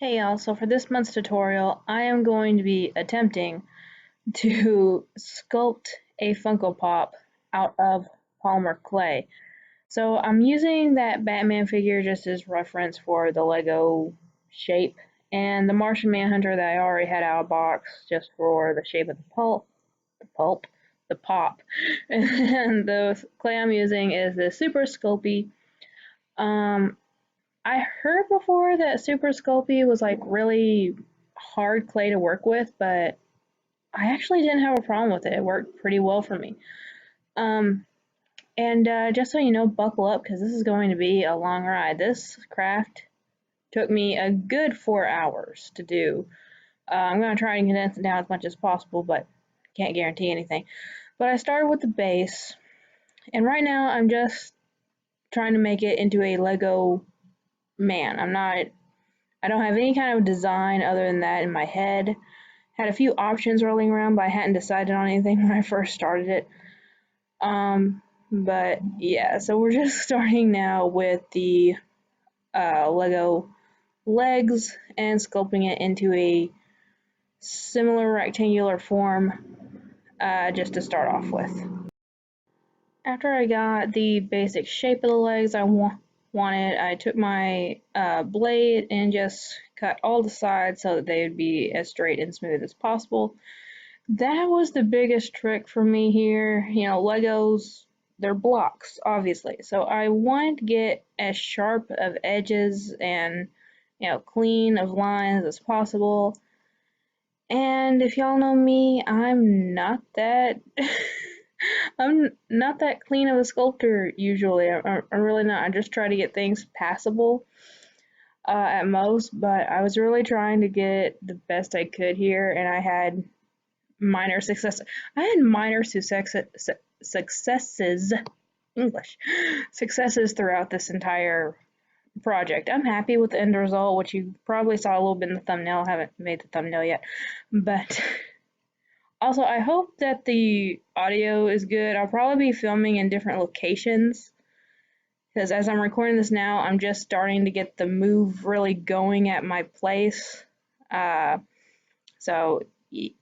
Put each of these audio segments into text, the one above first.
Hey y'all, so for this month's tutorial, I am going to be attempting to sculpt a Funko Pop out of polymer clay. So I'm using that Batman figure just as reference for the Lego shape, and the Martian Manhunter that I already had out of box just for the shape of the pop. And the clay I'm using is the Super Sculpey. Um, I heard before that Super Sculpey was like really hard clay to work with, but I actually didn't have a problem with it. It worked pretty well for me. Um, and just so you know, buckle up because this is going to be a long ride. This craft took me a good 4 hours to do. I'm going to try and condense it down as much as possible, but can't guarantee anything. But I started with the base, and right now I'm just trying to make it into a Lego man. I don't have any kind of design other than that in my head. Had a few options rolling around, but I hadn't decided on anything when I first started it. But yeah, so we're just starting now with the Lego legs and sculpting it into a similar rectangular form just to start off with. After I got the basic shape of the legs wanted, I took my blade and just cut all the sides so that they would be as straight and smooth as possible. That was the biggest trick for me here. You know, Legos, they're blocks, obviously. So I wanted to get as sharp of edges and, clean of lines as possible. And if y'all know me, I'm not that I'm not that clean of a sculptor usually. I'm really not. I just try to get things passable at most, but I was really trying to get the best I could here, and I had minor success. I had minor successes, English, successes throughout this entire project. I'm happy with the end result, which you probably saw a little bit in the thumbnail. I haven't made the thumbnail yet, but also I hope that the audio is good. I'll probably be filming in different locations because as I'm recording this now, I'm just starting to get the move really going at my place. Uh, so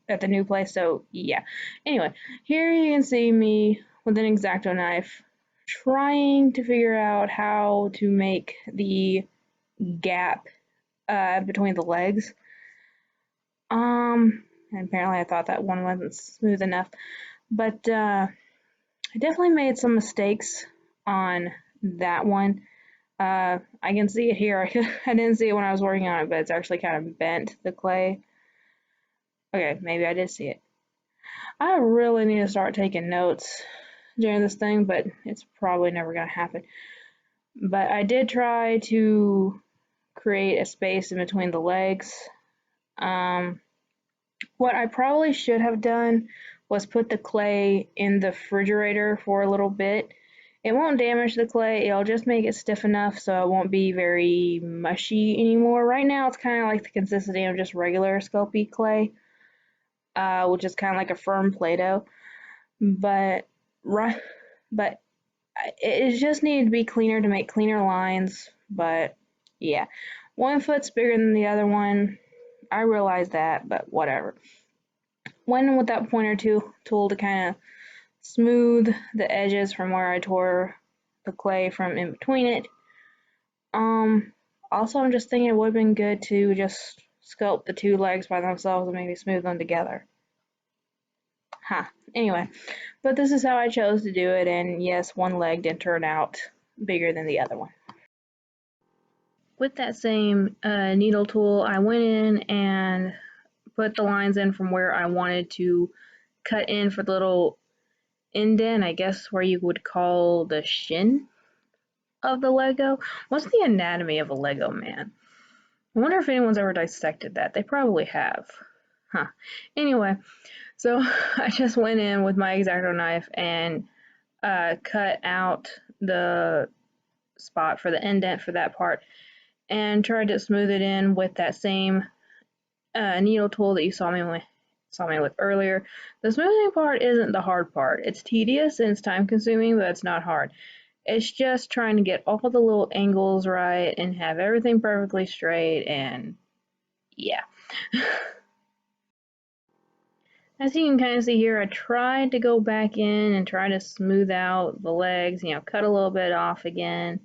at the new place. So yeah. Anyway, here you can see me with an X-Acto knife trying to figure out how to make the gap between the legs. And apparently I thought that one wasn't smooth enough, but I definitely made some mistakes on that one. I can see it here. I didn't see it when I was working on it, but it's actually kind of bent, the clay. Okay, maybe I did see it. I really need to start taking notes during this thing, but it's probably never going to happen. But I did try to create a space in between the legs. What I probably should have done was put the clay in the refrigerator for a little bit. It won't damage the clay, it'll just make it stiff enough so it won't be very mushy anymore. Right now it's kind of like the consistency of just regular Sculpey clay, which is kind of like a firm Play-Doh. But right, but it just needed to be cleaner to make cleaner lines. But yeah, one foot's bigger than the other one. I realize that, but whatever. Went in with that pointer tool to kind of smooth the edges from where I tore the clay from in between it. Also, I'm just thinking it would have been good to just sculpt the two legs by themselves and maybe smooth them together. Anyway, but this is how I chose to do it, and yes, one leg did turn out bigger than the other one. With that same needle tool, I went in and put the lines in from where I wanted to cut in for the little indent, I guess where you would call the shin of the Lego. What's the anatomy of a Lego man? I wonder if anyone's ever dissected that. They probably have. Anyway, so I just went in with my X-Acto knife and cut out the spot for the indent for that part and tried to smooth it in with that same needle tool that you saw me with earlier. The smoothing part isn't the hard part. It's tedious and it's time consuming, but it's not hard. It's just trying to get all the little angles right and have everything perfectly straight, and yeah. As you can kind of see here, I tried to go back in and try to smooth out the legs, cut a little bit off again.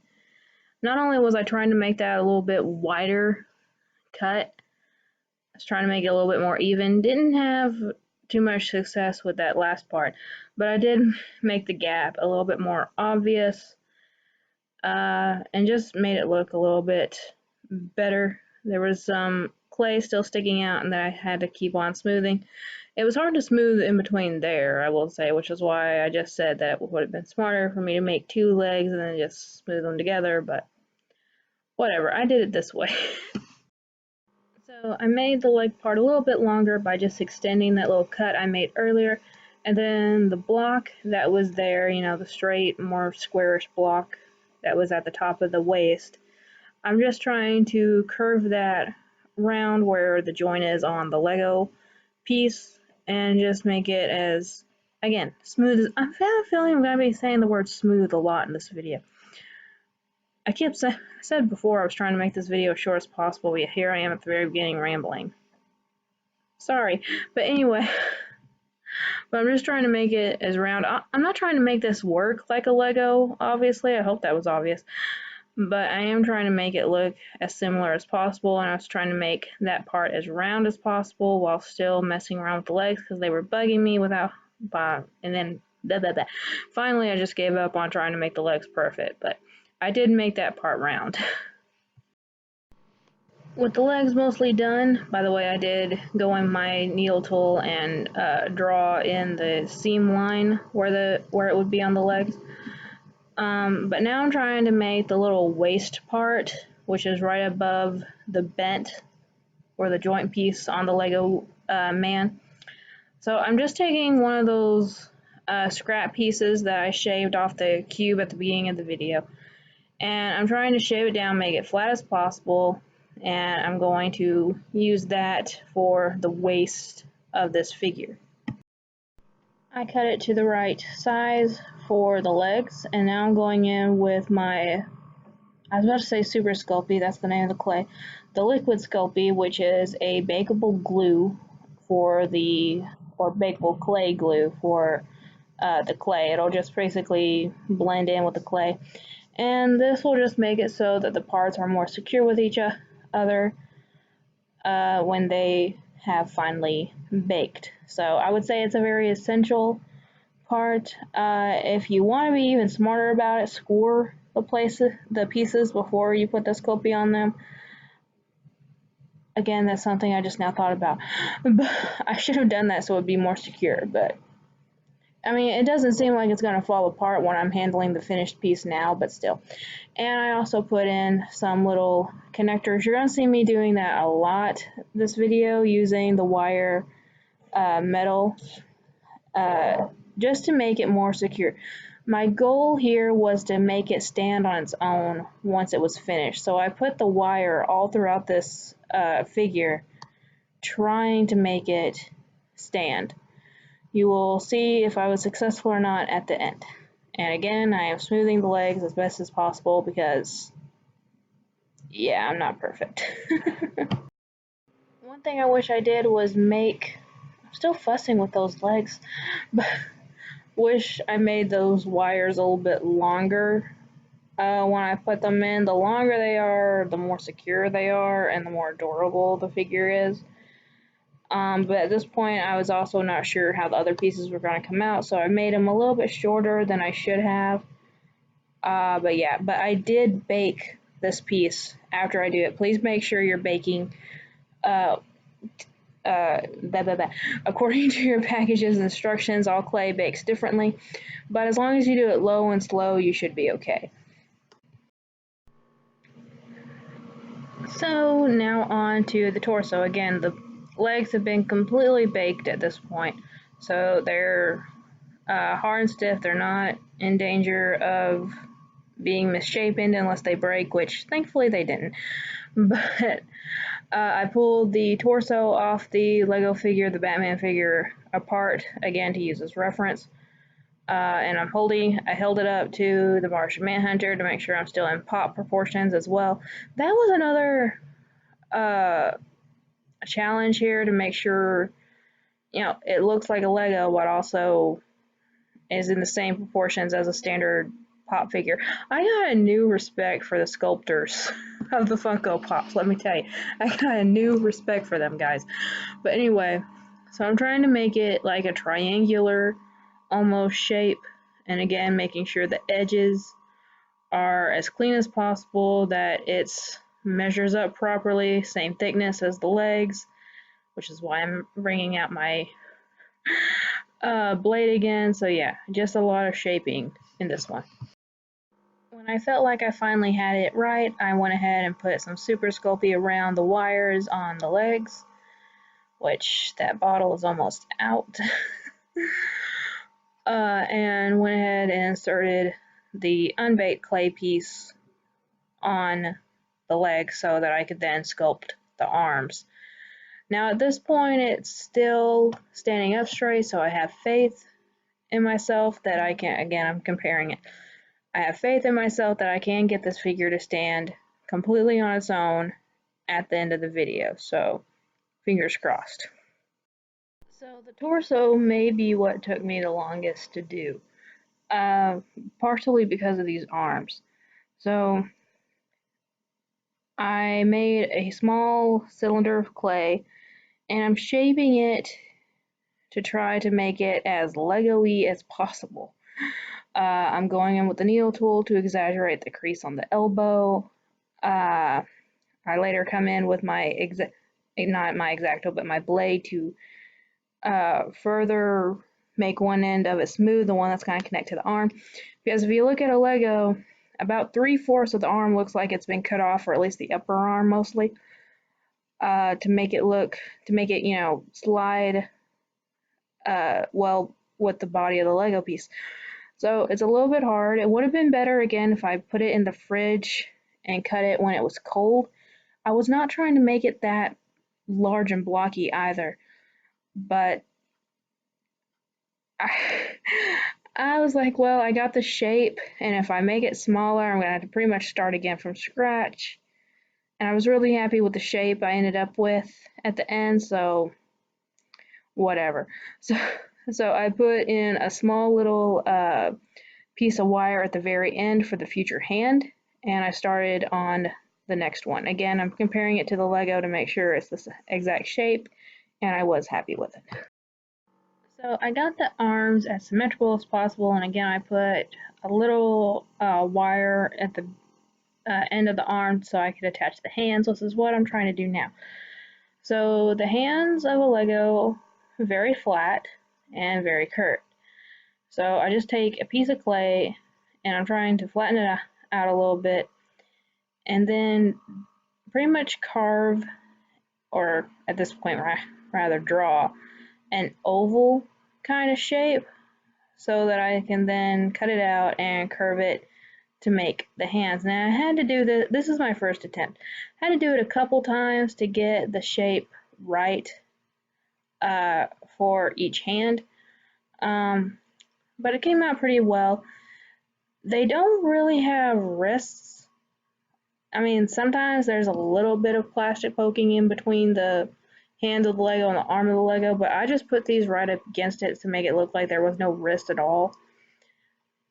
Not only was I trying to make that a little bit wider cut, I was trying to make it a little bit more even. Didn't have too much success with that last part, but I did make the gap a little bit more obvious, and just made it look a little bit better. There was some clay still sticking out and that I had to keep on smoothing. It was hard to smooth in between there, I will say, which is why I just said that it would have been smarter for me to make two legs and then just smooth them together, but whatever, I did it this way. So I made the leg part a little bit longer by just extending that little cut I made earlier, and then the block that was there, the straight, more squarish block that was at the top of the waist, I'm just trying to curve that round where the joint is on the Lego piece and just make it as, again, smooth as, I have a feeling I'm going to be saying the word smooth a lot in this video. I said before I was trying to make this video as short as possible, yet here I am at the very beginning rambling. Sorry, but anyway, but I'm just trying to make it as round. I'm not trying to make this work like a Lego, obviously. I hope that was obvious. But I am trying to make it look as similar as possible, and I was trying to make that part as round as possible while still messing around with the legs because they were bugging me and then blah, blah, blah. Finally, I just gave up on trying to make the legs perfect, but I did make that part round. With the legs mostly done, by the way, I did go in my needle tool and draw in the seam line where it would be on the legs. But now I'm trying to make the little waist part, which is right above the bent or the joint piece on the Lego man. So I'm just taking one of those scrap pieces that I shaved off the cube at the beginning of the video, and I'm trying to shave it down, make it flat as possible, and I'm going to use that for the waist of this figure. I cut it to the right size for the legs, and now I'm going in with my, I was about to say Super Sculpey, that's the name of the clay, the Liquid Sculpey, which is a bakeable glue or bakeable clay glue for the clay. It'll just basically blend in with the clay, and this will just make it so that the parts are more secure with each other when they have finally baked. So I would say it's a very essential part. If you want to be even smarter about it, score the pieces before you put the Sculpey on them. Again, that's something I just now thought about. But I should have done that so it would be more secure, but I mean, it doesn't seem like it's going to fall apart when I'm handling the finished piece now, but still. And I also put in some little connectors. You're going to see me doing that a lot this video, using the wire metal just to make it more secure. My goal here was to make it stand on its own once it was finished. So I put the wire all throughout this figure, trying to make it stand. You will see if I was successful or not at the end. And again, I am smoothing the legs as best as possible because, yeah, I'm not perfect. One thing I wish I did was I'm still fussing with those legs, but wish I made those wires a little bit longer when I put them in. The longer they are, the more secure they are, and the more durable the figure is. But at this point, I was also not sure how the other pieces were going to come out, so I made them a little bit shorter than I should have. But yeah, but I did bake this piece after I do it. Please make sure you're baking according to your package's instructions. All clay bakes differently, but as long as you do it low and slow, you should be okay. So now on to the torso. Again, the legs have been completely baked at this point, so they're hard and stiff. They're not in danger of being misshapen unless they break, which thankfully they didn't. But I pulled the torso off the Lego figure, the Batman figure, apart again to use as reference. And I held it up to the Martian Manhunter to make sure I'm still in pop proportions as well. That was another a challenge here to make sure, it looks like a Lego, but also is in the same proportions as a standard pop figure. I got a new respect for the sculptors of the Funko Pops, let me tell you. I got a new respect for them, guys. But anyway, so I'm trying to make it like a triangular almost shape, and again, making sure the edges are as clean as possible, that it measures up properly, same thickness as the legs, which is why I'm bringing out my blade again. So yeah, just a lot of shaping in this one. When I felt like I finally had it right, I went ahead and put some Super Sculpey around the wires on the legs, which that bottle is almost out. And went ahead and inserted the unbaked clay piece on the leg so that I could then sculpt the arms. Now at this point it's still standing up straight, so I have faith in myself that I can, again, I'm comparing it. I have faith in myself that I can get this figure to stand completely on its own at the end of the video, so fingers crossed. So the torso may be what took me the longest to do, partially because of these arms. So I made a small cylinder of clay, and I'm shaping it to try to make it as Lego-y as possible. I'm going in with the needle tool to exaggerate the crease on the elbow. I later come in with my not my X-Acto, but my blade to further make one end of it smooth, the one that's going to connect to the arm. Because if you look at a Lego, about 3/4 of the arm looks like it's been cut off, or at least the upper arm mostly, to make it slide well with the body of the Lego piece. So it's a little bit hard. It would have been better again if I put it in the fridge and cut it when it was cold. I was not trying to make it that large and blocky either, but I, I was like, well, I got the shape, and if I make it smaller, I'm going to have to pretty much start again from scratch. And I was really happy with the shape I ended up with at the end, so whatever. So I put in a small little piece of wire at the very end for the future hand, and I started on the next one. Again, I'm comparing it to the Lego to make sure it's the exact shape, and I was happy with it. So I got the arms as symmetrical as possible, and again I put a little wire at the end of the arm so I could attach the hands. This is what I'm trying to do now. So the hands of a Lego, very flat and very curved. So I just take a piece of clay and I'm trying to flatten it out a little bit, and then pretty much carve, or at this point rather draw, an oval kind of shape so that I can then cut it out and curve it to make the hands. Now I had to do this is my first attempt. I had to do it a couple times to get the shape right for each hand, but it came out pretty well. They don't really have wrists. I mean, sometimes there's a little bit of plastic poking in between the hand of the Lego and the arm of the Lego, but I just put these right up against it to make it look like there was no wrist at all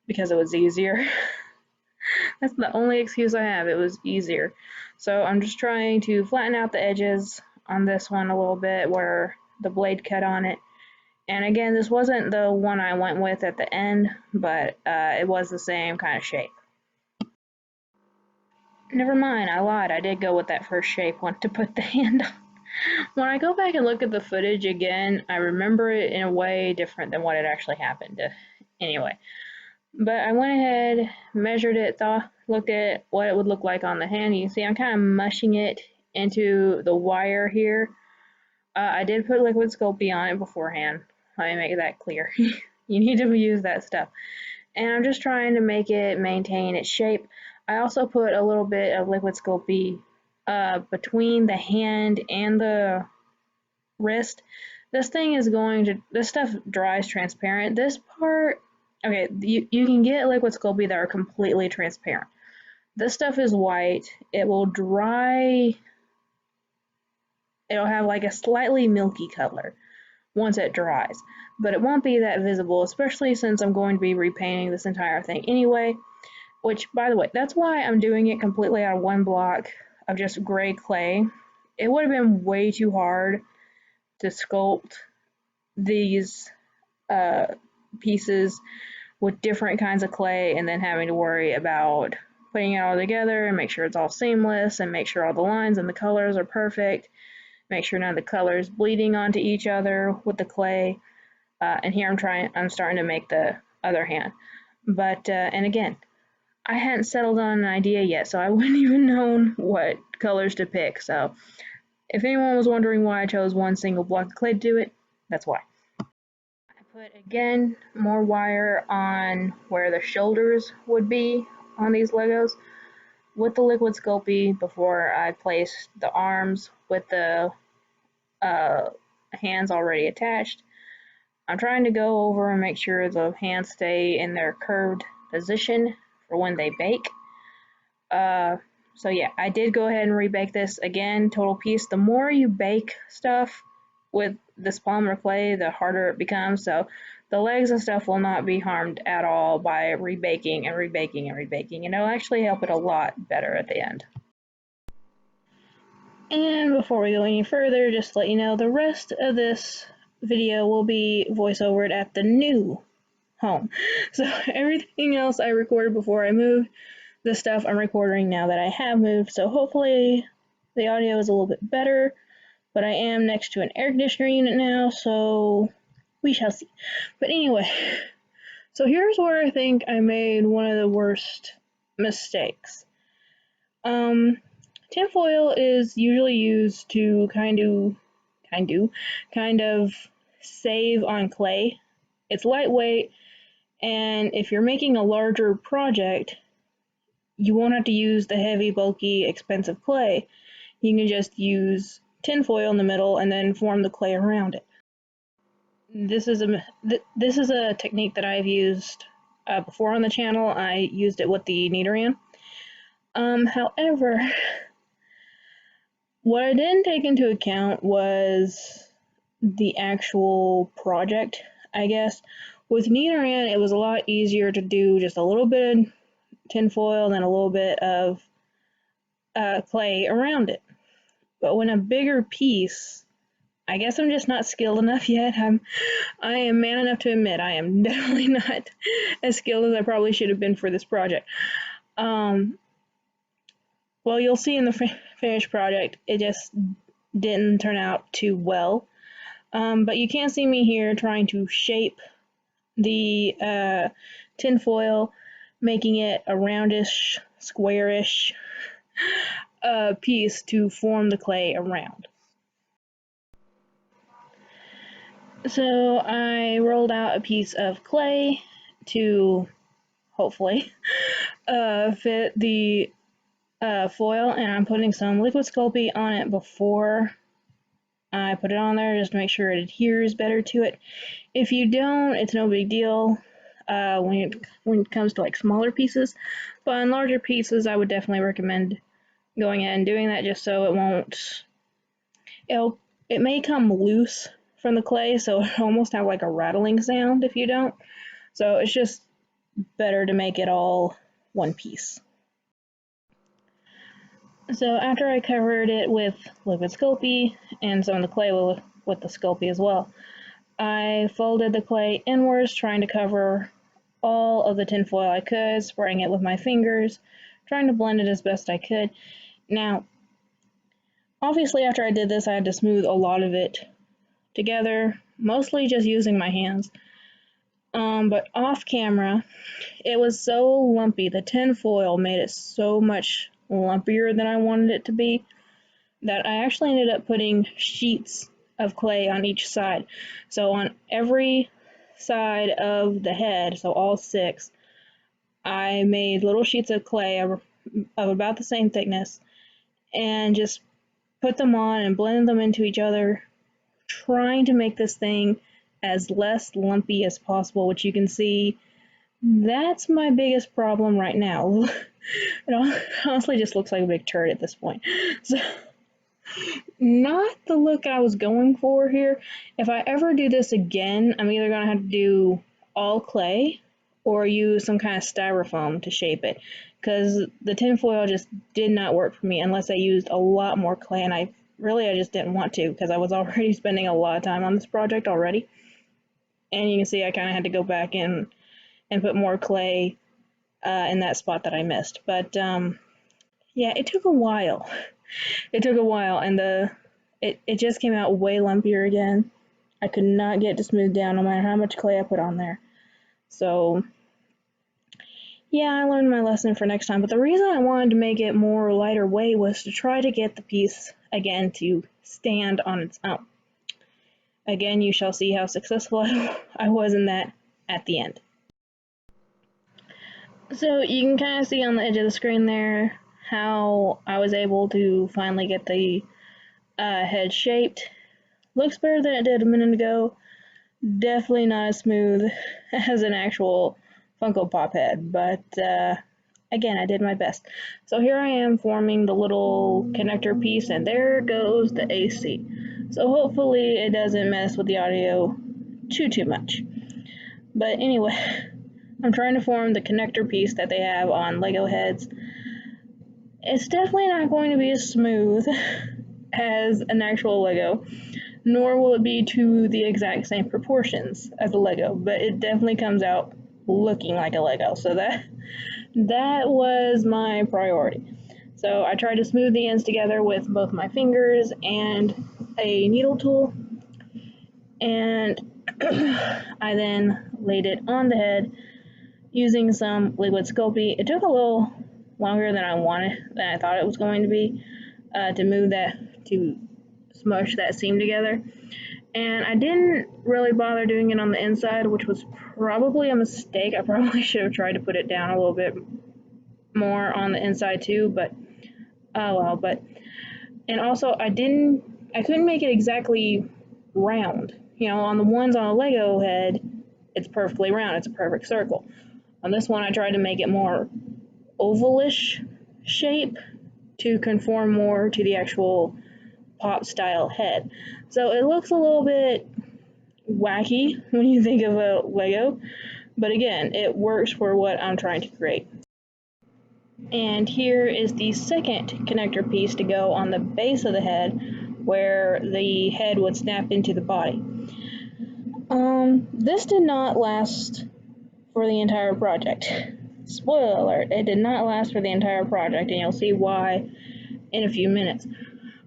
because it was easier. That's the only excuse I have. It was easier. So I'm just trying to flatten out the edges on this one a little bit where the blade cut on it. And again, this wasn't the one I went with at the end, but it was the same kind of shape. Never mind, I lied. I did go with that first shape one to put the hand on. When I go back and look at the footage again, I remember it in a way different than what had actually happened. Anyway, but I went ahead, measured it, looked at what it would look like on the hand. You can see I'm kind of mushing it into the wire here. I did put liquid Sculpey on it beforehand. Let me make that clear. You need to use that stuff. And I'm just trying to make it maintain its shape. I also put a little bit of liquid Sculpey between the hand and the wrist. This stuff dries transparent. This part, okay, you can get liquid Sculpey that are completely transparent. This stuff is white. It will dry It'll have like a slightly milky color once it dries, but it won't be that visible, especially since I'm going to be repainting this entire thing anyway, which, by the way, that's why I'm doing it completely out of one block of just gray clay. It would have been way too hard to sculpt these uh, pieces with different kinds of clay and then having to worry about putting it all together and make sure it's all seamless and make sure all the lines and the colors are perfect, make sure none of the colors bleeding onto each other with the clay. And here I'm starting to make the other hand. But, and again, I hadn't settled on an idea yet, so I wouldn't even known what colors to pick. So if anyone was wondering why I chose one single block of clay to do it, that's why. I put, again, more wire on where the shoulders would be on these Legos with the liquid Sculpey before I placed the arms with the hands already attached. I'm trying to go over and make sure the hands stay in their curved position for when they bake. So yeah, I did go ahead and rebake this again, total piece. The more you bake stuff with this polymer clay, the harder it becomes. So the legs and stuff will not be harmed at all by rebaking and rebaking and rebaking, and it'll actually help it a lot better at the end. And before we go any further, just to let you know, the rest of this video will be voiceovered at the new home. So everything else I recorded before I moved, the stuff I'm recording now that I have moved, so hopefully the audio is a little bit better, but I am next to an air conditioner unit now, so we shall see. But anyway, so here's where I think I made one of the worst mistakes. Tinfoil is usually used to kind of save on clay. It's lightweight, and if you're making a larger project, you won't have to use the heavy, bulky, expensive clay. You can just use tinfoil in the middle and then form the clay around it. This is a technique that I've used before on the channel. I used it with the Nidoran. However, what I didn't take into account was the actual project, I guess. With Nidoran, it was a lot easier to do just a little bit of tinfoil and then a little bit of clay around it. But when a bigger piece, I guess I'm just not skilled enough yet. I am man enough to admit I am definitely not as skilled as I probably should have been for this project. Well, you'll see in the finished project, it just didn't turn out too well. But you can see me here trying to shape the tinfoil, making it a roundish, squarish piece to form the clay around. So I rolled out a piece of clay to hopefully fit the foil, and I'm putting some liquid Sculpey on it before I put it on there just to make sure it adheres better to it. If you don't, it's no big deal when it comes to like smaller pieces, but on larger pieces I would definitely recommend going ahead and doing that just so it may come loose from the clay, so it almost have like a rattling sound if you don't. So it's just better to make it all one piece. So after I covered it with liquid Sculpey and some of the clay with the Sculpey as well, I folded the clay inwards, trying to cover all of the tinfoil I could, spraying it with my fingers, trying to blend it as best I could. Now, obviously after I did this, I had to smooth a lot of it together, mostly just using my hands. But off camera, it was so lumpy. The tinfoil made it so much lumpier than I wanted it to be that I actually ended up putting sheets of clay on each side. So on every side of the head, so all 6, I made little sheets of clay of about the same thickness and just put them on and blended them into each other, trying to make this thing as less lumpy as possible, which you can see that's my biggest problem right now. It honestly just looks like a big turd at this point. So Not the look I was going for here. If I ever do this again, I'm either gonna have to do all clay or use some kind of styrofoam to shape it, because the tinfoil just did not work for me unless I used a lot more clay, and I just didn't want to because I was already spending a lot of time on this project already. And you can see I kind of had to go back in and put more clay in that spot that I missed. But yeah, it took a while. It took a while, and it just came out way lumpier again. I could not get it to smooth down no matter how much clay I put on there. So yeah, I learned my lesson for next time. But the reason I wanted to make it more lighter weight was to try to get the piece again to stand on its own. Again, you shall see how successful I was in that at the end. So you can kind of see on the edge of the screen there how I was able to finally get the head shaped. Looks better than it did a minute ago. Definitely not as smooth as an actual Funko Pop head, but again, I did my best. So here I am forming the little connector piece, and there goes the AC. So hopefully it doesn't mess with the audio too much. But anyway, I'm trying to form the connector piece that they have on Lego heads. It's definitely not going to be as smooth as an actual Lego, nor will it be to the exact same proportions as a Lego, but it definitely comes out looking like a Lego. So that was my priority. So I tried to smooth the ends together with both my fingers and a needle tool, and I then laid it on the head using some liquid Sculpey. It took a little longer than I thought it was going to be, to smush that seam together. And I didn't really bother doing it on the inside, which was probably a mistake. I probably should have tried to put it down a little bit more on the inside too, but oh well. And also I couldn't make it exactly round. You know, on the ones on a Lego head, it's perfectly round. It's a perfect circle. On this one, I tried to make it more ovalish shape to conform more to the actual pop style head. So it looks a little bit wacky when you think of a Lego, but again, it works for what I'm trying to create. And here is the second connector piece to go on the base of the head where the head would snap into the body. This did not last for the entire project. Spoiler alert, it did not last for the entire project, and you'll see why in a few minutes.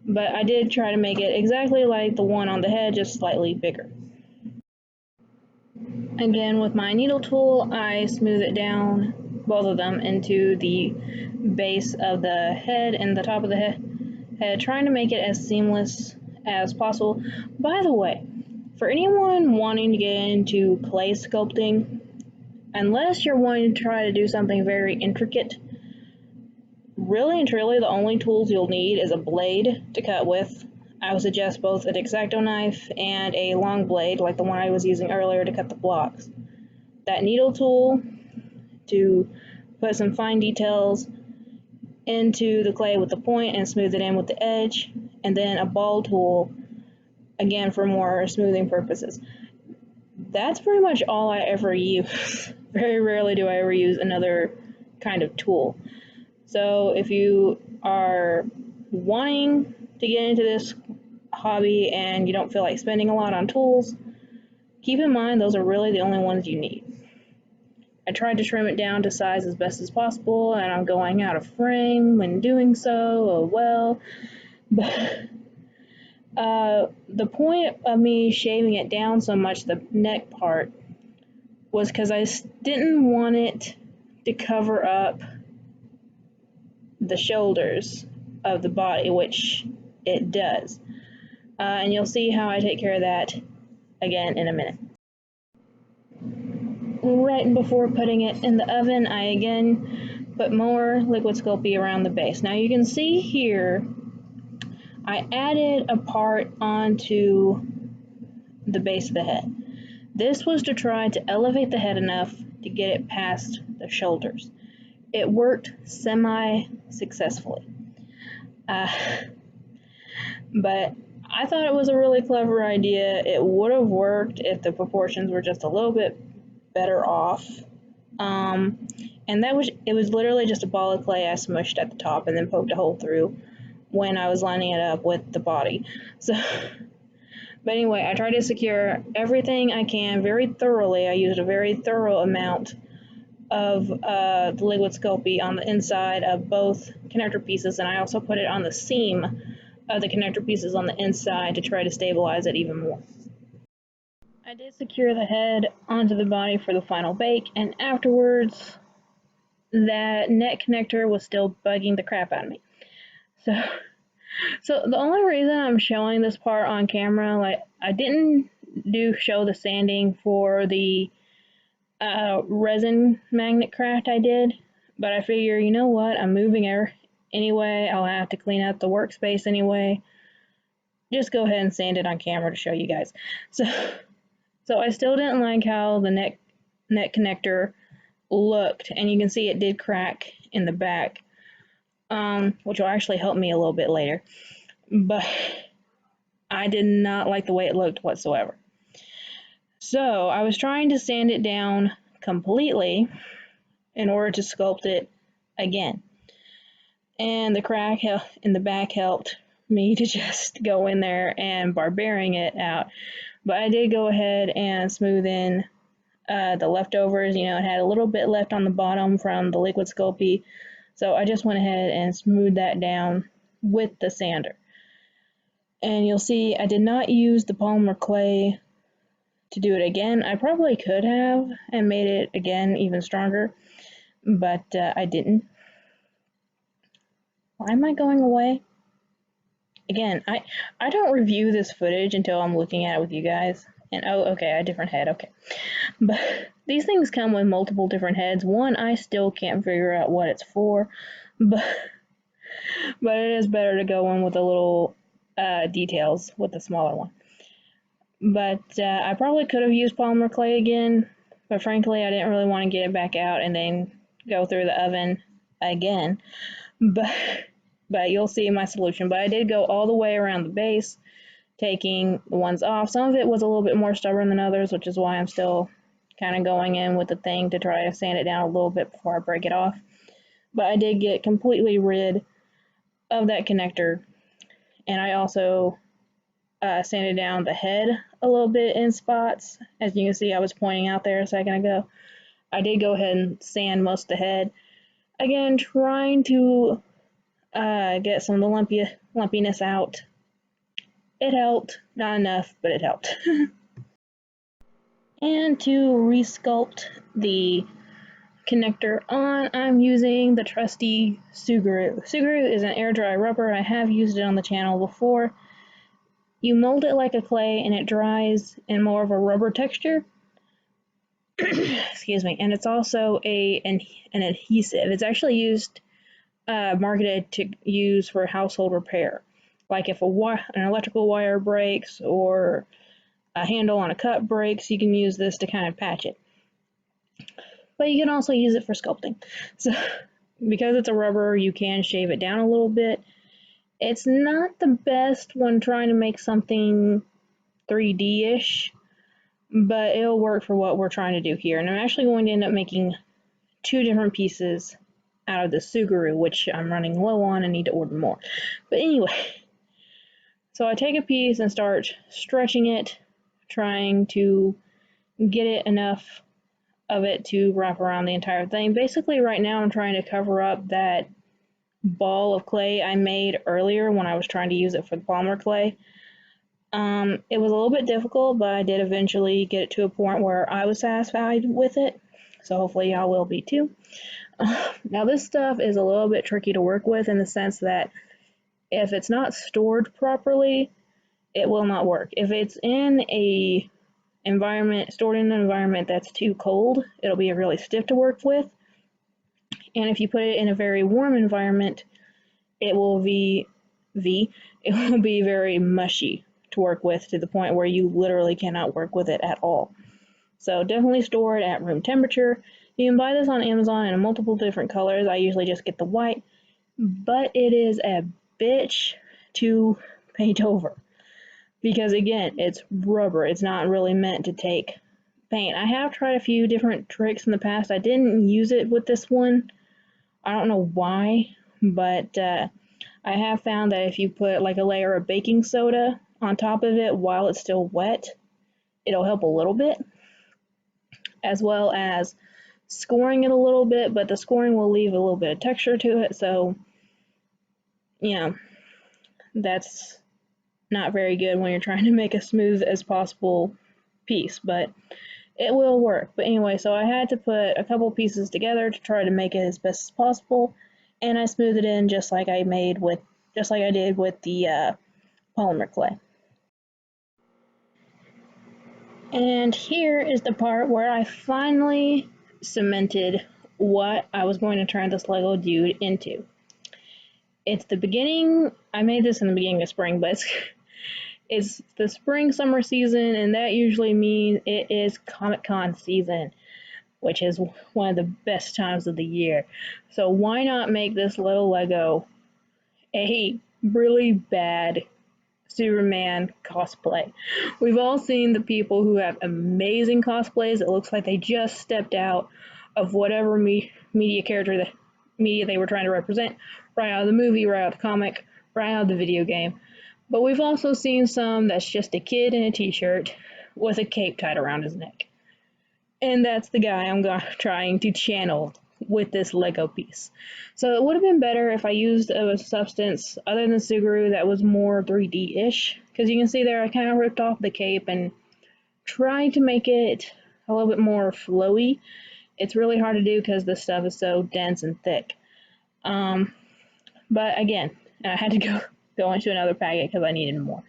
But I did try to make it exactly like the one on the head, just slightly bigger. Again, with my needle tool, I smooth it down, both of them, into the base of the head and the top of the head, trying to make it as seamless as possible. By the way, for anyone wanting to get into clay sculpting, unless you're wanting to try to do something very intricate, really and truly the only tools you'll need is a blade to cut with. I would suggest both an X-Acto knife and a long blade like the one I was using earlier to cut the blocks. That needle tool to put some fine details into the clay with the point and smooth it in with the edge, and then a ball tool again for more smoothing purposes. That's pretty much all I ever use. Very rarely do I ever use another kind of tool. So if you are wanting to get into this hobby and you don't feel like spending a lot on tools, keep in mind those are really the only ones you need. I tried to trim it down to size as best as possible, and I'm going out of frame when doing so, oh well. But the point of me shaving it down so much, the neck part, was because I didn't want it to cover up the shoulders of the body, which it does. And you'll see how I take care of that again in a minute. Right before putting it in the oven, I again put more liquid Sculpey around the base. Now you can see here, I added a part onto the base of the head. This was to try to elevate the head enough to get it past the shoulders. It worked semi-successfully. But I thought it was a really clever idea. It would have worked if the proportions were just a little bit better off. Um, and it was literally just a ball of clay I smushed at the top and then poked a hole through when I was lining it up with the body. So, but anyway, I tried to secure everything I can very thoroughly. I used a very thorough amount of the liquid Sculpey on the inside of both connector pieces, and I also put it on the seam of the connector pieces on the inside to try to stabilize it even more. I did secure the head onto the body for the final bake, and afterwards, that neck connector was still bugging the crap out of me. So, so the only reason I'm showing this part on camera, like I didn't show the sanding for the resin magnet craft I did, but I figure, you know what, I'm moving her anyway, I'll have to clean up the workspace anyway. Just go ahead and sand it on camera to show you guys. So I still didn't like how the neck connector looked, and you can see it did crack in the back, which will actually help me a little bit later. But I did not like the way it looked whatsoever. So I was trying to sand it down completely in order to sculpt it again. And the crack in the back helped me to just go in there and barbarian it out. But I did go ahead and smooth in the leftovers. You know, it had a little bit left on the bottom from the liquid Sculpey. So I just went ahead and smoothed that down with the sander. And you'll see I did not use the polymer clay to do it again. I probably could have and made it again even stronger, but I didn't. Why am I going away? Again, I don't review this footage until I'm looking at it with you guys. And oh, okay, a different head, okay. But these things come with multiple different heads. One, I still can't figure out what it's for, but it is better to go in with the little details with the smaller one. But I probably could have used polymer clay again, but frankly, I didn't really want to get it back out and then go through the oven again. But you'll see my solution. But I did go all the way around the base, taking the ones off. Some of it was a little bit more stubborn than others, which is why I'm still kind of going in with the thing to try to sand it down a little bit before I break it off. But I did get completely rid of that connector, and I also sanded down the head a little bit in spots. As you can see, I was pointing out there a second ago. I did go ahead and sand most of the head. Again, trying to get some of the lumpiness out. It helped, not enough, but it helped. And to resculpt the connector on, I'm using the trusty Suguru. Suguru is an air dry rubber. I have used it on the channel before. You mold it like a clay and it dries in more of a rubber texture. Excuse me. And it's also an adhesive. It's actually used marketed to use for household repair. Like if an electrical wire breaks or a handle on a cup breaks, you can use this to kind of patch it. But you can also use it for sculpting. So because it's a rubber, you can shave it down a little bit. It's not the best when trying to make something 3D-ish, but it'll work for what we're trying to do here. And I'm actually going to end up making 2 different pieces out of the Suguru, which I'm running low on and need to order more. But anyway, so I take a piece and start stretching it, trying to get it enough of it to wrap around the entire thing. Basically, right now I'm trying to cover up that ball of clay I made earlier when I was trying to use it for the polymer clay. It was a little bit difficult, but I did eventually get it to a point where I was satisfied with it. So hopefully y'all will be too. Now this stuff is a little bit tricky to work with in the sense that if it's not stored properly, it will not work. If it's in a stored in an environment that's too cold, it'll be really stiff to work with. And if you put it in a very warm environment, it will be very mushy to work with, to the point where you literally cannot work with it at all. So definitely store it at room temperature. You can buy this on Amazon in multiple different colors. I usually just get the white, but it is a bitch to paint over. Because again, it's rubber. It's not really meant to take paint. I have tried a few different tricks in the past. I didn't use it with this one. I don't know why, but I have found that if you put like a layer of baking soda on top of it while it's still wet, it'll help a little bit, as well as scoring it a little bit, but the scoring will leave a little bit of texture to it, so yeah, that's not very good when you're trying to make a smooth as possible piece, but it will work. But anyway, so I had to put a couple pieces together to try to make it as best as possible, and I smoothed it in just like I did with the polymer clay. And here is the part where I finally cemented what I was going to turn this Lego dude into. It's the beginning, I made this in the beginning of spring, but it's the spring summer season, and that usually means it is Comic-Con season, which is one of the best times of the year. So why not make this little Lego a really bad Superman cosplay? We've all seen the people who have amazing cosplays. It looks like they just stepped out of whatever media they were trying to represent, right out of the movie, right out of the comic, right out of the video game. But we've also seen some that's just a kid in a t-shirt with a cape tied around his neck. And that's the guy I'm trying to channel with this Lego piece. So it would have been better if I used a substance other than Suguru that was more 3D-ish. Because you can see there I kind of ripped off the cape and tried to make it a little bit more flowy. It's really hard to do because this stuff is so dense and thick. But again, I had to go into another packet because I needed more.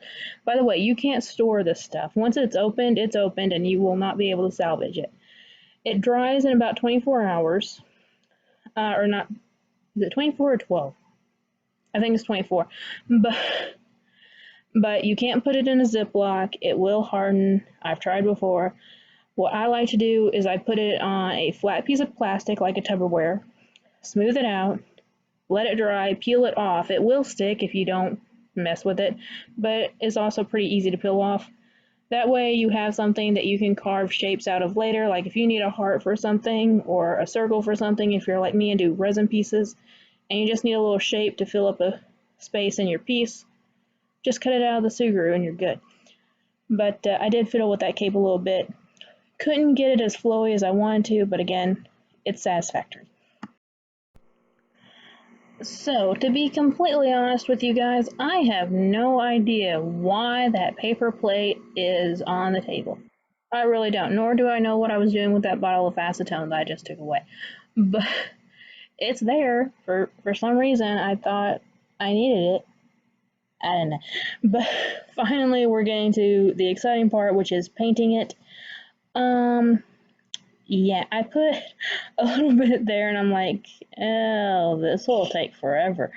By the way, you can't store this stuff. Once it's opened, and you will not be able to salvage it. It dries in about 24 hours. Or not, is it 24 or 12? I think it's 24. But you can't put it in a Ziploc. It will harden. I've tried before. What I like to do is I put it on a flat piece of plastic like a Tupperware, smooth it out, let it dry, peel it off. It will stick if you don't mess with it, but it's also pretty easy to peel off. That way you have something that you can carve shapes out of later, like if you need a heart for something or a circle for something, if you're like me and do resin pieces, and you just need a little shape to fill up a space in your piece, just cut it out of the Suguru and you're good. But I did fiddle with that cape a little bit. Couldn't get it as flowy as I wanted to, but again, it's satisfactory. So, to be completely honest with you guys, I have no idea why that paper plate is on the table. I really don't, nor do I know what I was doing with that bottle of acetone that I just took away. But it's there for some reason. I thought I needed it. I don't know. But finally, we're getting to the exciting part, which is painting it. Yeah, I put a little bit there and I'm like, oh, this will take forever.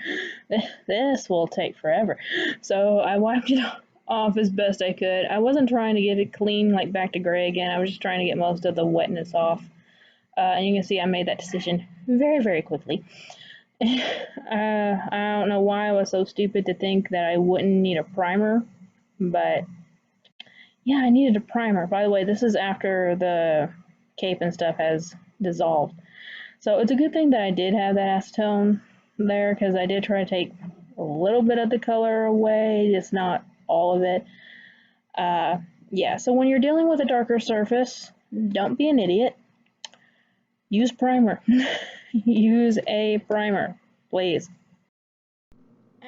This will take forever. So I wiped it off as best I could. I wasn't trying to get it clean, like back to gray again. I was just trying to get most of the wetness off. And you can see I made that decision very, very quickly. I don't know why I was so stupid to think that I wouldn't need a primer, but yeah, I needed a primer. By the way, this is after the cape and stuff has dissolved. So it's a good thing that I did have that acetone there, because I did try to take a little bit of the color away, just not all of it. Yeah, so when you're dealing with a darker surface, don't be an idiot. Use primer. Use a primer, please.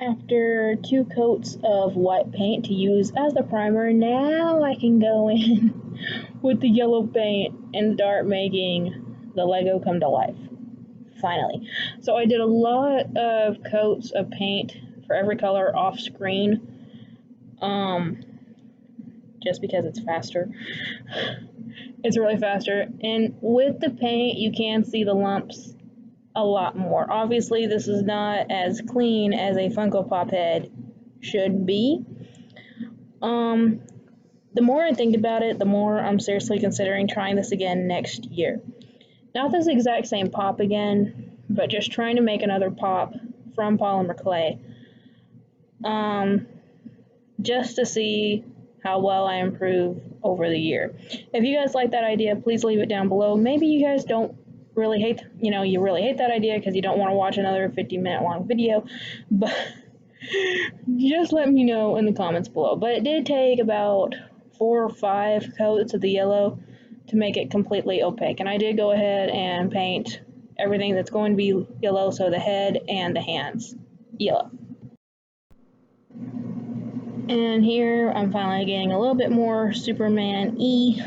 After 2 coats of white paint to use as the primer, now I can go in with the yellow paint and start making the Lego come to life. Finally. So I did a lot of coats of paint for every color off screen. Just because it's faster. It's really faster. And with the paint, you can see the lumps a lot more. Obviously, this is not as clean as a Funko Pop head should be. The more I think about it, the more I'm seriously considering trying this again next year. Not this exact same pop again, but just trying to make another pop from polymer clay. just to see how well I improve over the year. If you guys like that idea, please leave it down below. Maybe you guys don't really hate, you really hate that idea because you don't want to watch another 50-minute long video, but just let me know in the comments below. But it did take about 4 or 5 coats of the yellow to make it completely opaque, and I did go ahead and paint everything that's going to be yellow, so the head and the hands yellow. And here I'm finally getting a little bit more Superman-y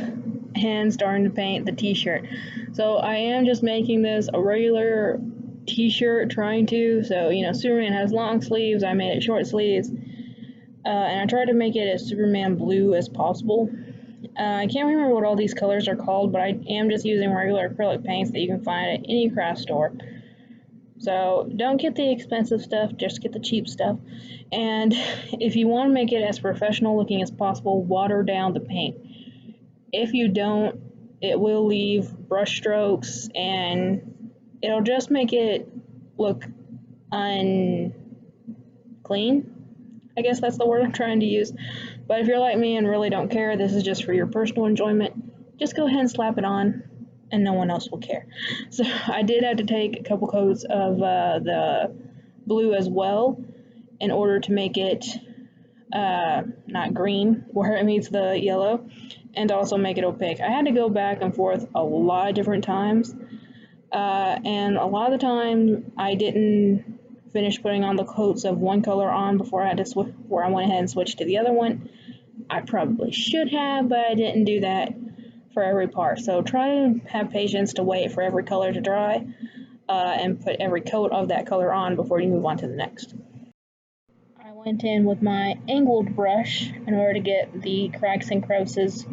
and starting to paint the t-shirt. So I am just making this a regular t-shirt, trying to, so Superman has long sleeves, I made it short sleeves, and I tried to make it as Superman blue as possible. I can't remember what all these colors are called, but I am just using regular acrylic paints that you can find at any craft store. So don't get the expensive stuff, just get the cheap stuff. And if you want to make it as professional looking as possible, water down the paint. If you don't, it will leave brush strokes and it'll just make it look unclean. I guess that's the word I'm trying to use. But if you're like me and really don't care, this is just for your personal enjoyment, just go ahead and slap it on and no one else will care. So I did have to take a couple coats of the blue as well in order to make it not green where it meets the yellow, and also make it opaque. I had to go back and forth a lot of different times, and a lot of the time I didn't finish putting on the coats of one color on before I had to where I went ahead and switched to the other one. I probably should have, but I didn't do that for every part. So try to have patience to wait for every color to dry, and put every coat of that color on before you move on to the next. I went in with my angled brush in order to get the cracks and crevices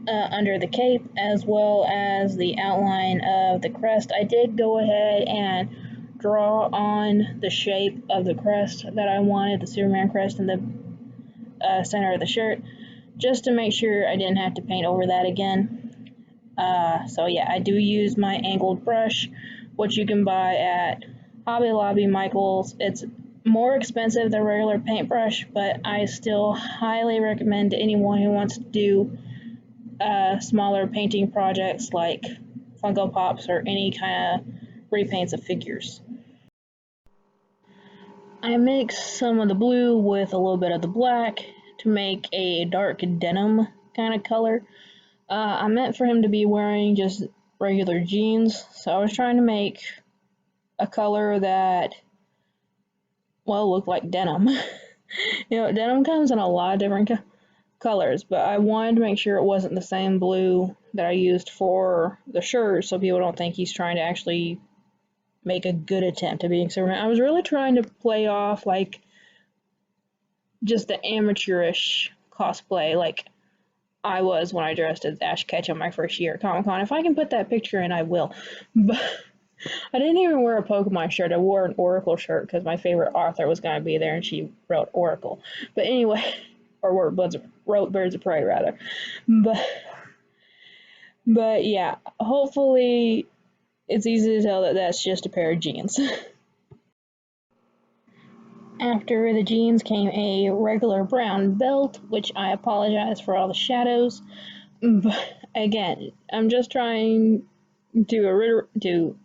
under the cape, as well as the outline of the crest. I did go ahead and draw on the shape of the crest that I wanted, the Superman crest in the center of the shirt, just to make sure I didn't have to paint over that again. So yeah, I do use my angled brush, which you can buy at Hobby Lobby, Michael's. It's more expensive than regular paintbrush, but I still highly recommend to anyone who wants to do smaller painting projects like Funko Pops or any kind of repaints of figures. I mixed some of the blue with a little bit of the black to make a dark denim kind of color. I meant for him to be wearing just regular jeans, so I was trying to make a color that, well, looked like denim. Denim comes in a lot of different colors, but I wanted to make sure it wasn't the same blue that I used for the shirt, so people don't think he's trying to actually make a good attempt at being Superman. I was really trying to play off like just the amateurish cosplay, like I was when I dressed as Ash Ketchum my first year at Comic-Con. If I can put that picture in, I will. But I didn't even wear a Pokemon shirt. I wore an Oracle shirt because my favorite author was going to be there and she wrote Oracle. But anyway, or wrote Birds of Prey rather. But yeah, hopefully it's easy to tell that that's just a pair of jeans. After the jeans came a regular brown belt, which I apologize for all the shadows. But again, I'm just trying to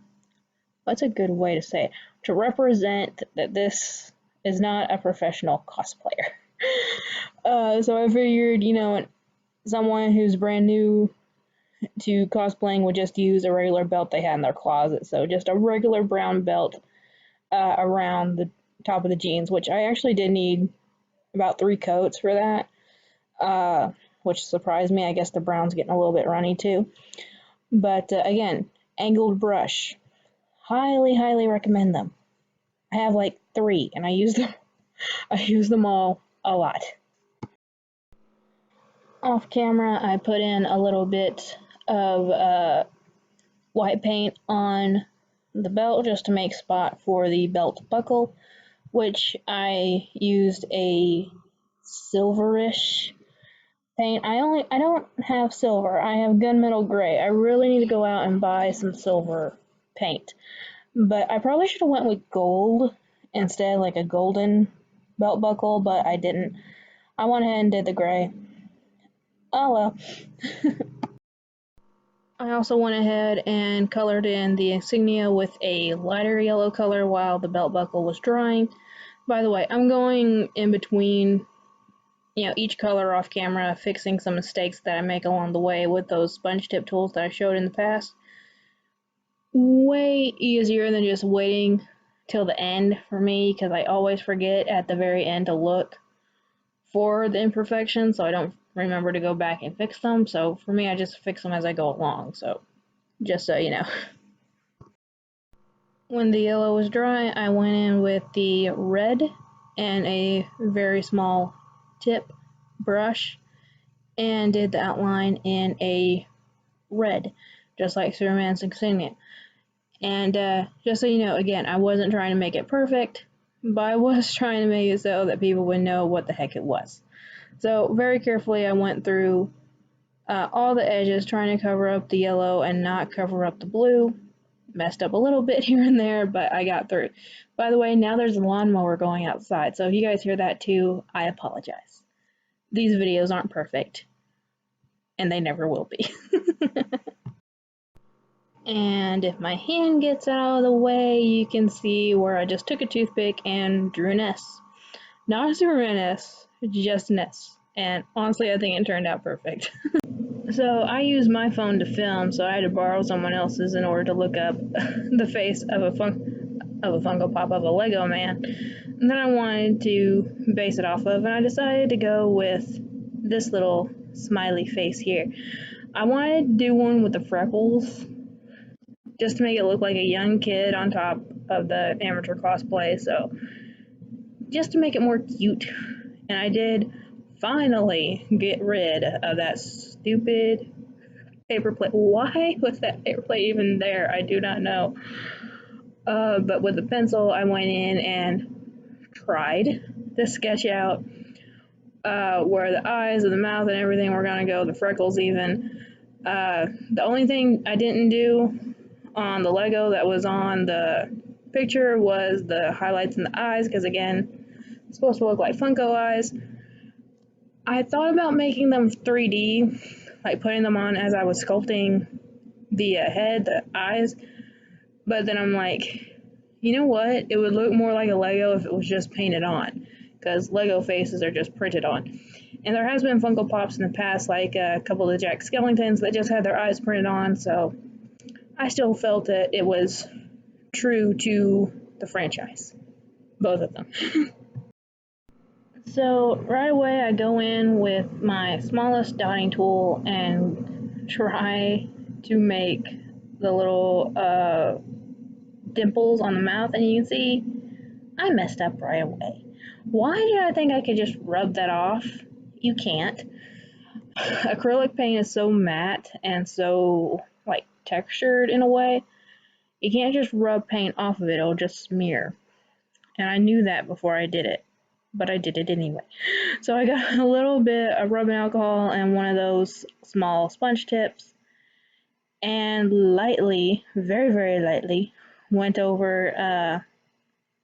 what's a good way to say it? To represent that this is not a professional cosplayer. So I figured, someone who's brand new to cosplaying would just use a regular belt they had in their closet. So just a regular brown belt around the top of the jeans, which I actually did need about 3 coats for that, which surprised me. I guess the brown's getting a little bit runny too. But again, angled brush. Highly, highly recommend them. I have like 3 and I use them all a lot. Off camera, I put in a little bit of white paint on the belt just to make spot for the belt buckle, which I used a silverish paint. I don't have silver. I have gunmetal gray. I really need to go out and buy some silver paint. But I probably should have went with gold instead, like a golden belt buckle, but I didn't. I went ahead and did the gray. Oh well. I also went ahead and colored in the insignia with a lighter yellow color while the belt buckle was drying. By the way, I'm going in between, each color off camera, fixing some mistakes that I make along the way with those sponge tip tools that I showed in the past. Way easier than just waiting till the end for me, because I always forget at the very end to look for the imperfections, so I don't remember to go back and fix them. So for me, I just fix them as I go along. So just so you know. When the yellow was dry, I went in with the red and a very small tip brush and did the outline in a red, just like Superman's insignia. And just so you know, again, I wasn't trying to make it perfect, but I was trying to make it so that people would know what the heck it was. So very carefully, I went through all the edges, trying to cover up the yellow and not cover up the blue. Messed up a little bit here and there, but I got through. By the way, now there's a lawnmower going outside, so if you guys hear that too, I apologize. These videos aren't perfect, and they never will be. And if my hand gets out of the way, you can see where I just took a toothpick and drew an S. Not a Superman S, just an S. And honestly, I think it turned out perfect. So I use my phone to film, so I had to borrow someone else's in order to look up the face of a Funko Pop of a Lego man that I wanted to base it off of, and I decided to go with this little smiley face here. I wanted to do one with the freckles, just to make it look like a young kid on top of the amateur cosplay, so just to make it more cute. And I did finally get rid of that stupid paper plate. Why was that paper plate even there? I do not know. But with the pencil, I went in and tried to sketch out where the eyes and the mouth and everything were going to go, the freckles even. The only thing I didn't do on the Lego that was on the picture was the highlights in the eyes, because again, it's supposed to look like Funko eyes. I thought about making them 3D, like putting them on as I was sculpting the head, the eyes, but then I'm like, you know what? It would look more like a Lego if it was just painted on, because Lego faces are just printed on. And there has been Funko Pops in the past, like a couple of the Jack Skellingtons that just had their eyes printed on, so I still felt that it was true to the franchise, both of them. So right away I go in with my smallest dotting tool and try to make the little dimples on the mouth, and you can see I messed up right away. Why did I think I could just rub that off? You can't. Acrylic paint is so matte and so like textured in a way. You can't just rub paint off of it, it'll just smear. And I knew that before I did it, but I did it anyway. So I got a little bit of rubbing alcohol and one of those small sponge tips, and lightly, very, very lightly, went over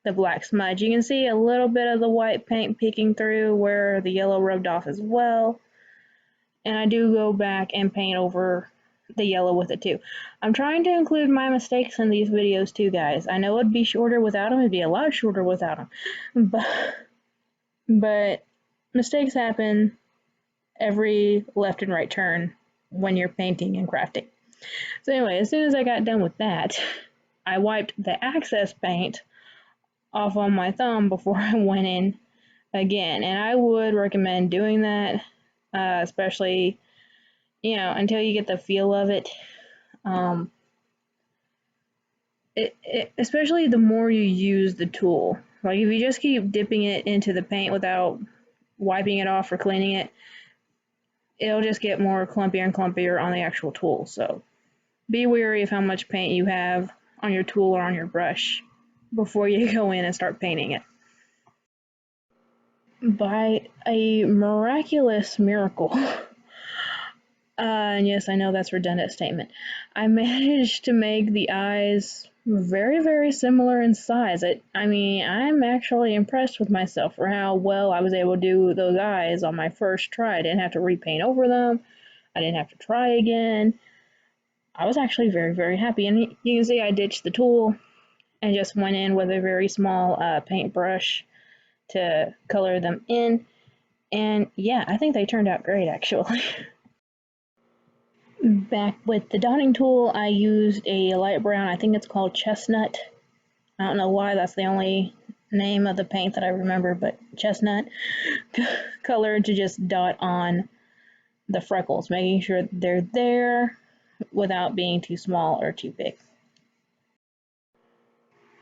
the black smudge. You can see a little bit of the white paint peeking through where the yellow rubbed off as well. And I do go back and paint over the yellow with it too. I'm trying to include my mistakes in these videos too, guys. I know it'd be shorter without them. It'd be a lot shorter without them. But mistakes happen every left and right turn when you're painting and crafting. So anyway, as soon as I got done with that, I wiped the excess paint off on my thumb before I went in again. And I would recommend doing that, especially, until you get the feel of it. Especially the more you use the tool. Like if you just keep dipping it into the paint without wiping it off or cleaning it, it'll just get more clumpier and clumpier on the actual tool. So be wary of how much paint you have on your tool or on your brush before you go in and start painting it. By a miraculous miracle, and yes, I know that's a redundant statement, I managed to make the eyes very, very similar in size. I mean, I'm actually impressed with myself for how well I was able to do those eyes on my first try. I didn't have to repaint over them. I didn't have to try again. I was actually very, very happy. And you can see I ditched the tool and just went in with a very small paintbrush to color them in. And yeah, I think they turned out great actually. Back with the dotting tool, I used a light brown, I think it's called chestnut. I don't know why that's the only name of the paint that I remember, but chestnut color to just dot on the freckles, making sure they're there without being too small or too big.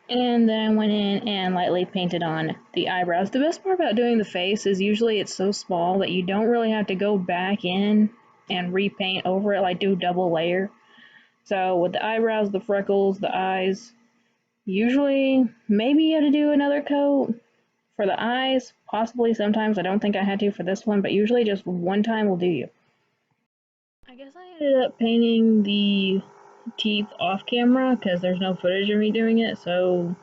And then I went in and lightly painted on the eyebrows. The best part about doing the face is usually it's so small that you don't really have to go back in and repaint over it, like do double layer. So with the eyebrows, the freckles, the eyes, usually maybe you have to do another coat. For the eyes, possibly sometimes. I don't think I had to for this one, but usually just one time will do you. I guess I ended up painting the teeth off camera because there's no footage of me doing it, so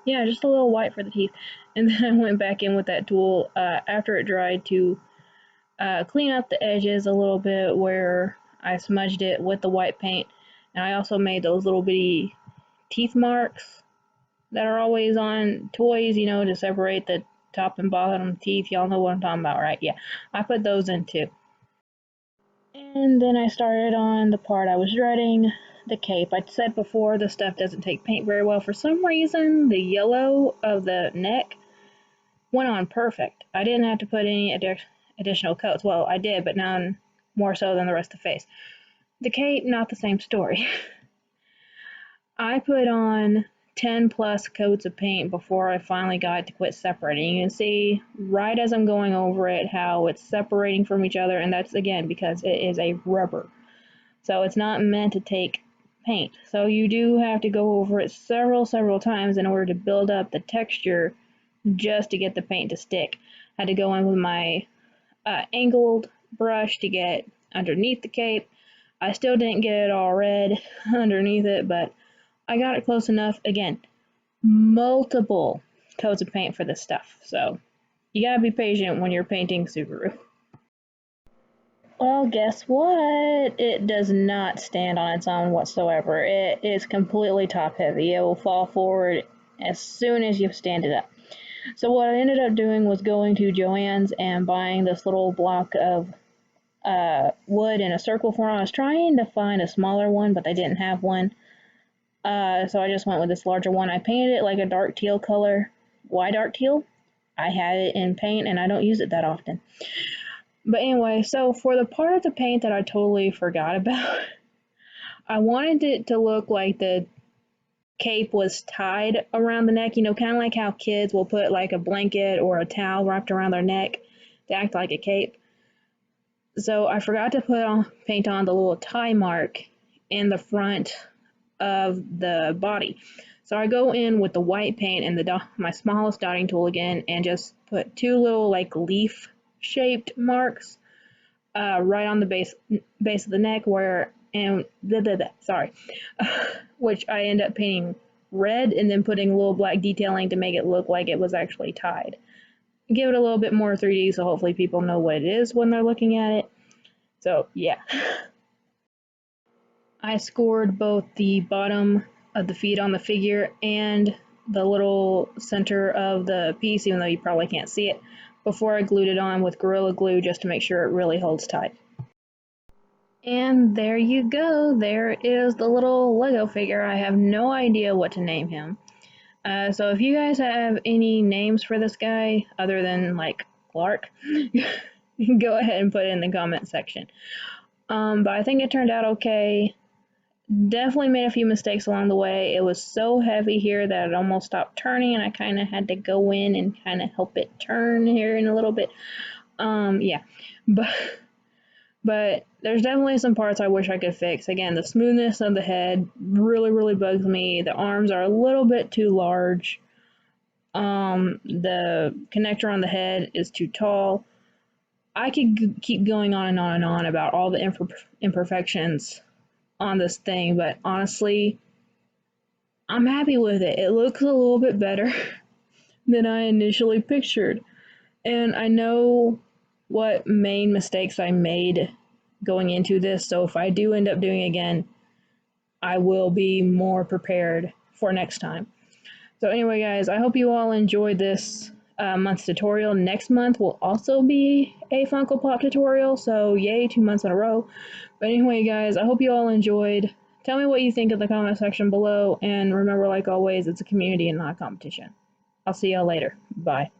yeah, just a little white for the teeth. And then I went back in with that tool after it dried to clean up the edges a little bit where I smudged it with the white paint. And I also made those little bitty teeth marks that are always on toys, you know, to separate the top and bottom teeth. Y'all know what I'm talking about, right? Yeah, I put those in too. And then I started on the part I was dreading, the cape. I said before this stuff doesn't take paint very well. For some reason, the yellow of the neck went on perfect. I didn't have to put any additional coats. Well, I did, but none more so than the rest of the face. The cape, not the same story. I put on 10 plus coats of paint before I finally got to quit separating. You can see right as I'm going over it how it's separating from each other, and that's again because it is a rubber. So it's not meant to take paint. So you do have to go over it several times in order to build up the texture just to get the paint to stick. I had to go in with my angled brush to get underneath the cape. I still didn't get it all red underneath it, but I got it close enough. Again, multiple coats of paint for this stuff. So you gotta be patient when you're painting Subaru. Well, guess what? It does not stand on its own whatsoever. It is completely top heavy. It will fall forward as soon as you stand it up. So what I ended up doing was going to Joann's and buying this little block of wood in a circle form. I was trying to find a smaller one, but they didn't have one. So I just went with this larger one. I painted it like a dark teal color. Why dark teal? I had it in paint and I don't use it that often. But anyway, so for the part of the paint that I totally forgot about, I wanted it to look like the cape was tied around the neck, you know, kind of like how kids will put like a blanket or a towel wrapped around their neck to act like a cape. So I forgot to paint on the little tie mark in the front of the body. So I go in with the white paint and my smallest dotting tool again and just put two little like leaf shaped marks right on the base of the neck where sorry, which I end up painting red and then putting a little black detailing to make it look like it was actually tied. Give it a little bit more 3D so hopefully people know what it is when they're looking at it. So yeah. I scored both the bottom of the feet on the figure and the little center of the piece, even though you probably can't see it, before I glued it on with Gorilla Glue just to make sure it really holds tight. And there you go. There is the little Lego figure. I have no idea what to name him. So if you guys have any names for this guy other than like Clark, go ahead and put it in the comment section. But I think it turned out okay. Definitely made a few mistakes along the way. It was so heavy here that it almost stopped turning, and I kind of had to go in and kind of help it turn here in a little bit. Yeah, but there's definitely some parts I wish I could fix. Again, the smoothness of the head really bugs me. The arms are a little bit too large. The connector on the head is too tall. I could keep going on and on and on about all the imperfections on this thing, but honestly, I'm happy with it. It looks a little bit better than I initially pictured. And I know what main mistakes I made going into this, so if I do end up doing it again, I will be more prepared for next time. So anyway, guys, I hope you all enjoyed this month's tutorial. Next month will also be a Funko Pop tutorial, so yay, 2 months in a row. But anyway, guys, I hope you all enjoyed. Tell me what you think in the comment section below, and remember, like always, it's a community and not a competition. I'll see y'all later. Bye.